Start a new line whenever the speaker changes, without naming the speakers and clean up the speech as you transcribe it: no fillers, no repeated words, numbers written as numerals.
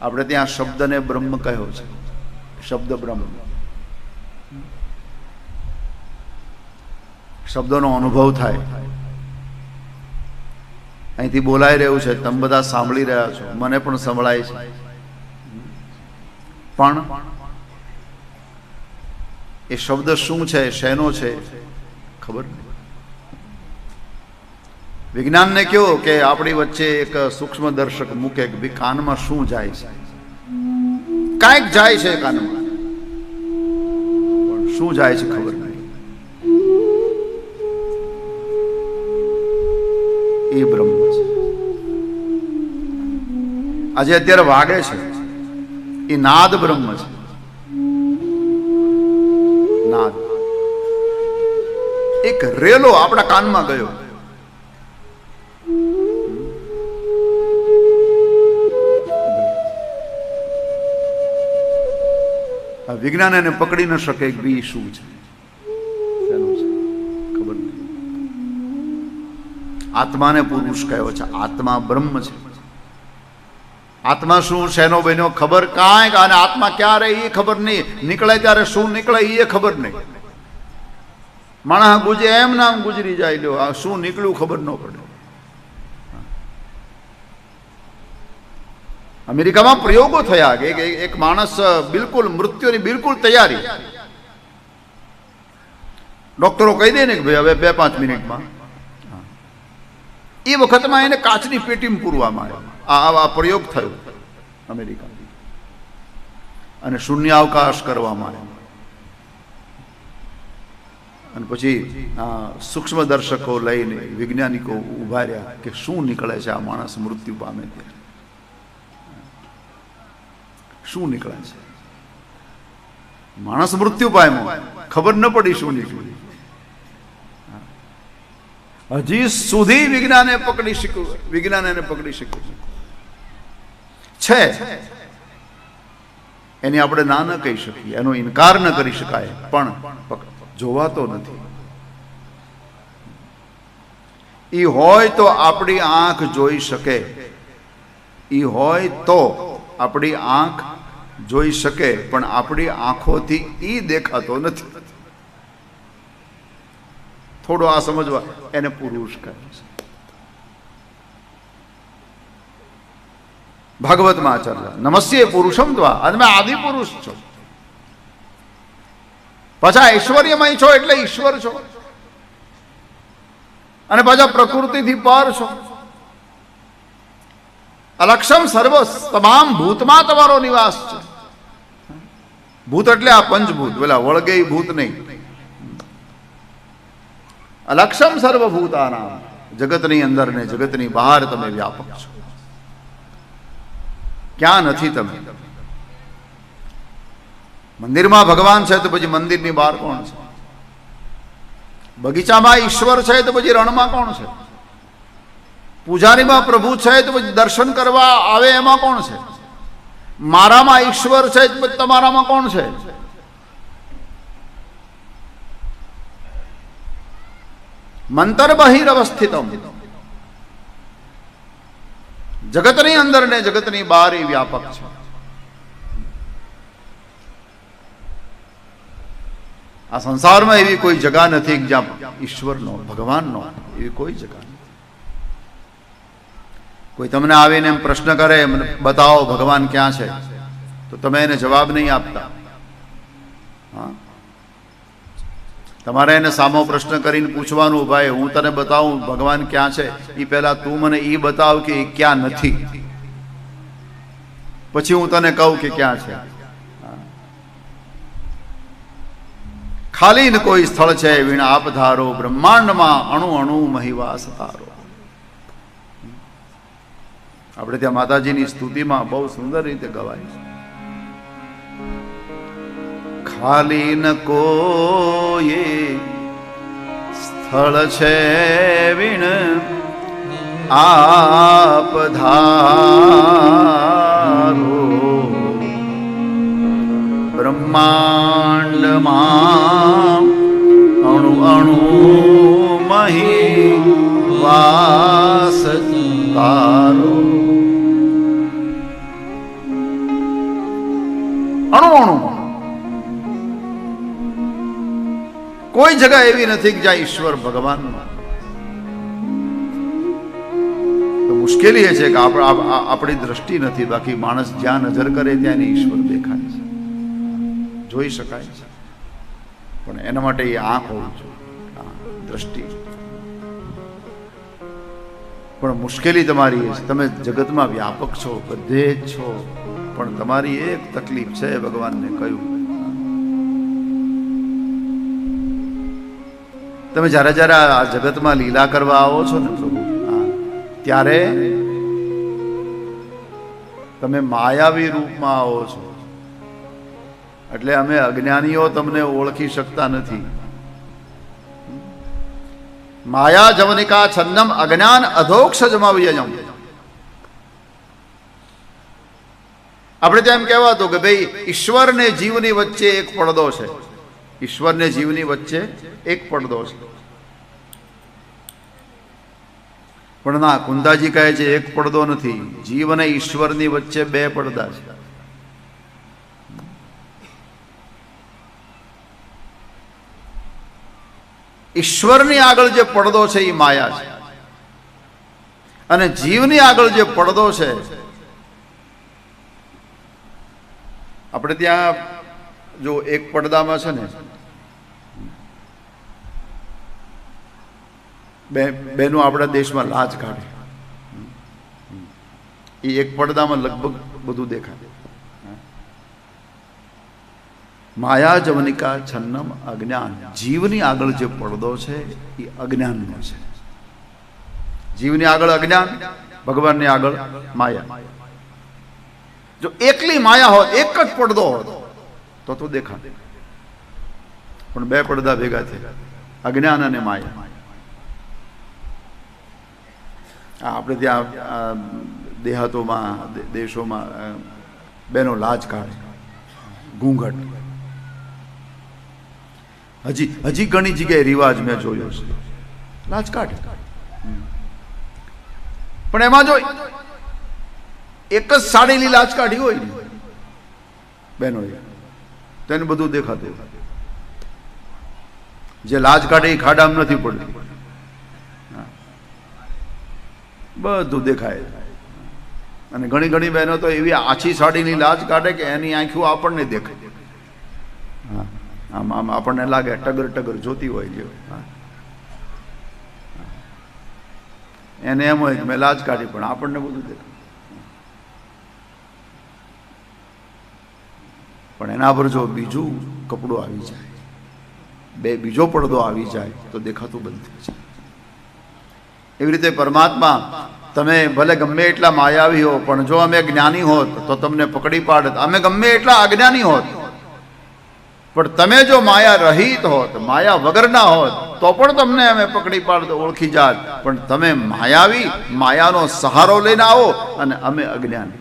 આપણે ત્યાં શબ્દને બ્રહ્મ કહ્યો છે. શબ્દ બ્રહ્મ, શબ્દોનો અનુભવ થાય. અહીંથી બોલાઈ રહ્યું છે, તમે બધા સાંભળી રહ્યા છો, મને પણ સંભળાય છે, પણ એ શબ્દ શું છે, શેનો છે, ખબર નહીં. વિજ્ઞાનને કહો કે આપણી વચ્ચે એક સૂક્ષ્મ દર્શક મૂકે કે ભાઈ કાનમાં શું જાય છે, કાંઈક જાય છે કાનમાં, પણ શું જાય છે ખબર નહીં. એ બ્રહ્મ છે. આજે અત્યારે વાગે છે, એ નાદ બ્રહ્મ છે. નાદ એક રેલો આપણા કાનમાં ગયો, વિજ્ઞાન એને પકડી ન શકે કે બી શું છે, ખબર નહીં. આત્માને પુરુષ કયો છે, આત્મા બ્રહ્મ છે. આત્મા શું, શેનો બન્યો ખબર કાંઈ, અને આત્મા ક્યારે એ ખબર નહીં, નીકળે ત્યારે શું નીકળે એ ખબર નહીં. માણસ ગુજે એમ નામ ગુજરી જાય, લ્યો આ શું નીકળ્યું ખબર ન પડે. અમેરિકામાં પ્રયોગો થયા કે એક માણસ બિલકુલ મૃત્યુની બિલકુલ તૈયારી, ડોક્ટરો કહી દે ને કે ભાઈ હવે 2-5 મિનિટમાં, એ વખતમાં એને કાચની પેટીમાં પૂરવામાં આવ્યો. આ પ્રયોગ થયો અમેરિકામાં, અને શૂન્ય અવકાશ કરવામાં આવ્યો. અને પછી સૂક્ષ્મ દર્શકો લઈને વૈજ્ઞાનિકો ઉભા રહ્યા કે શું નીકળે છે આ માણસ મૃત્યુ પામે ત્યારે, શું નીકળે છે. માણસ મૃત્યુ પામ્યો, ખબર ન પડી શું નીકળ્યું. હજી સુધી વિજ્ઞાને પકડી શક્યું, વિજ્ઞાન એને પકડી શક્યું છે. એની આપણે ના ન કહી શકીએ, એનો ઇનકાર ન કરી શકાય, પણ જોવાતો નથી. ઈ હોય તો આપણી આંખ જોઈ શકે, ઈ હોય તો આપણી આંખ જોઈ શકે, પણ આપણી આંખોથી ઈ દેખાતો નથી. થોડો આ સમજવા, એને પુરુષ કહે છે. ભાગવતમાં આચાર્ય નમસ્યે પુરુષમ ત્વા, અને મેં આદિ પુરુષ છો, પાછા ઐશ્વર્યમય છો એટલે ઈશ્વર છો, અને પાછા પ્રકૃતિથી પર છો. અલક્ષમ સર્વ, તમામ ભૂતમાં તમારો નિવાસ છે. ભૂત એટલે આ પંચભૂત, પેલા વળગે ભૂત નહીં. અલક્ષમ સર્વભૂતાનામ, જગતની અંદર ને જગતની બહાર તમે વ્યાપક છો. ક્યાં નથી તમે? મંદિરમાં ભગવાન છે તો પછી મંદિરની બહાર કોણ છે? બગીચામાં ઈશ્વર છે તો પછી રણમાં કોણ છે? પૂજારીમાં પ્રભુ છે તો પછી દર્શન કરવા આવે એમાં કોણ છે? મારામાં ઈશ્વર છે તો પછી તમારામાં કોણ છે? મંતર બહિરવસ્થિતમ, જગતની અંદર ને જગતની બહાર એ વ્યાપક છે. આ સંસારમાં એવી કોઈ જગા નથી જ્યાં ઈશ્વરનો, ભગવાનનો એવી કોઈ જગા નથી. કોઈ તમને આવીને એમ પ્રશ્ન કરે, મને બતાવો ભગવાન ક્યાં છે, તો તમે એને જવાબ નહીં આપતા. હા, તમારે એને સામો પ્રશ્ન કરીને પૂછવાનું, ભાઈ હું તને બતાવું ભગવાન ક્યાં છે, એ પહેલા તું મને એ બતાવ કે એ ક્યાં નથી, પછી હું તને કહું કે ક્યાં છે. ખાલી ન કોઈ સ્થળ છે વીણ આપ ધારો, બ્રહ્માંડમાં અણુ અણુ મહિવાસ તારો. આપણે ત્યાં માતાજીની સ્તુતિમાં બહુ સુંદર રીતે ગવાય છે. ખાલી ન કોઈ સ્થળ છે વીણ આપ ધારો, બ્રહ્માંડમાં અણુ અણુ મહી વાસ તારો. અણુ અણુ કોઈ જગ્યા એવી નથી કે જ્યાં ઈશ્વર ભગવાન. તો મુશ્કેલી એ છે કે આપણી દ્રષ્ટિ નથી, બાકી માણસ જ્યાં નજર કરે ત્યાં ઈશ્વર દેખાય છે, જોઈ શકાય છે. પણ એના માટે એ આંખ હોવી જોઈએ, દ્રષ્ટિ. પણ મુશ્કેલી તમારી એ છે, તમે જગતમાં વ્યાપક છો, બધે જ છો, પણ તમારી એક તકલીફ છે. ભગવાનને કહ્યું, તમે જ્યારે જ્યારે આ જગતમાં લીલા કરવા આવો છો ને પ્રભુ, ત્યારે તમે માયાવી રૂપમાં આવો છો. એટલે અમે અજ્ઞાનીઓ તમને ઓળખી શકતા નથી. માયા જવનિકા છન્નમ અજ્ઞાન અધોક્ષ જમાવ્યયમ. આપણે ત્યાં એમ કહેવાતું કે ભાઈ ઈશ્વર ને જીવની વચ્ચે એક પડદો છે. ઈશ્વર ને જીવની વચ્ચે એક પડદો છે. પણ ના, કુંદાજી કહે છે એક પડદો નથી, જીવ અને ઈશ્વરની વચ્ચે બે પડદા છે. ઈશ્વરની આગળ જે પડદો છે એ માયા છે, અને જીવની આગળ જે પડદો છે, આપણે ત્યાં જો એક પડદામાં છે ને બેનો આપણા દેશમાં લાજ કાઢે, એ એક પડદામાં લગભગ બધું દેખાય. માયા જવનિકા છન્નમ અજ્ઞાન. જીવની આગળ જે પડદો છે એ અજ્ઞાનનો છે. જીવની આગળ અજ્ઞાન, ભગવાનની આગળ માયા. જો એકલી માયા હોત, એક જ પડદો હોત તો દેખાત, પણ બે પડદા ભેગા થયા, અજ્ઞાન અને માયા. આપણે ત્યાં દેહાતોમાં, દેશોમાં બેનો લાજ કાઢે, ઘૂંઘટ. હજી ઘણી જગ્યાએ રિવાજ મેં જોયો છે, લાજ કાઢે. પણ એમાં જો એક જ સાડીની લાજ કાઢી હોય ને બેનો, તો એને બધું દેખાતું. જે લાજ કાઢે એ ખાડામાં નથી પડતી, બધું દેખાય. અને ઘણી ઘણી બહેનો તો એવી આછી સાડીની લાજ કાઢે કે એની આંખો આપણને દેખાય. આમ આમ આપણને લાગે ટગર ટગર જોતી હોય છે. એને એમ હોય કે મેં લાજ કાઢી, પણ આપણને બધું દેખાય. પણ એના પર જો બીજું કપડું આવી જાય, બીજો પડદો આવી જાય તો દેખાતું બંધ થઈ જાય. એવી રીતે પરમાત્મા, તમે ભલે ગમે એટલા માયાવી હો, પણ જો અમે જ્ઞાની હોત તો તમને પકડી પાડત. અમે ગમે એટલા અજ્ઞાની હોત, પણ તમે જો માયા રહિત હોત, માયા વગરના હોત, તો પણ તમને અમે પકડી પાડત, ઓળખી જાત. પણ તમે માયાવી, માયાનો સહારો લઈને આવો, અને અમે અજ્ઞાની.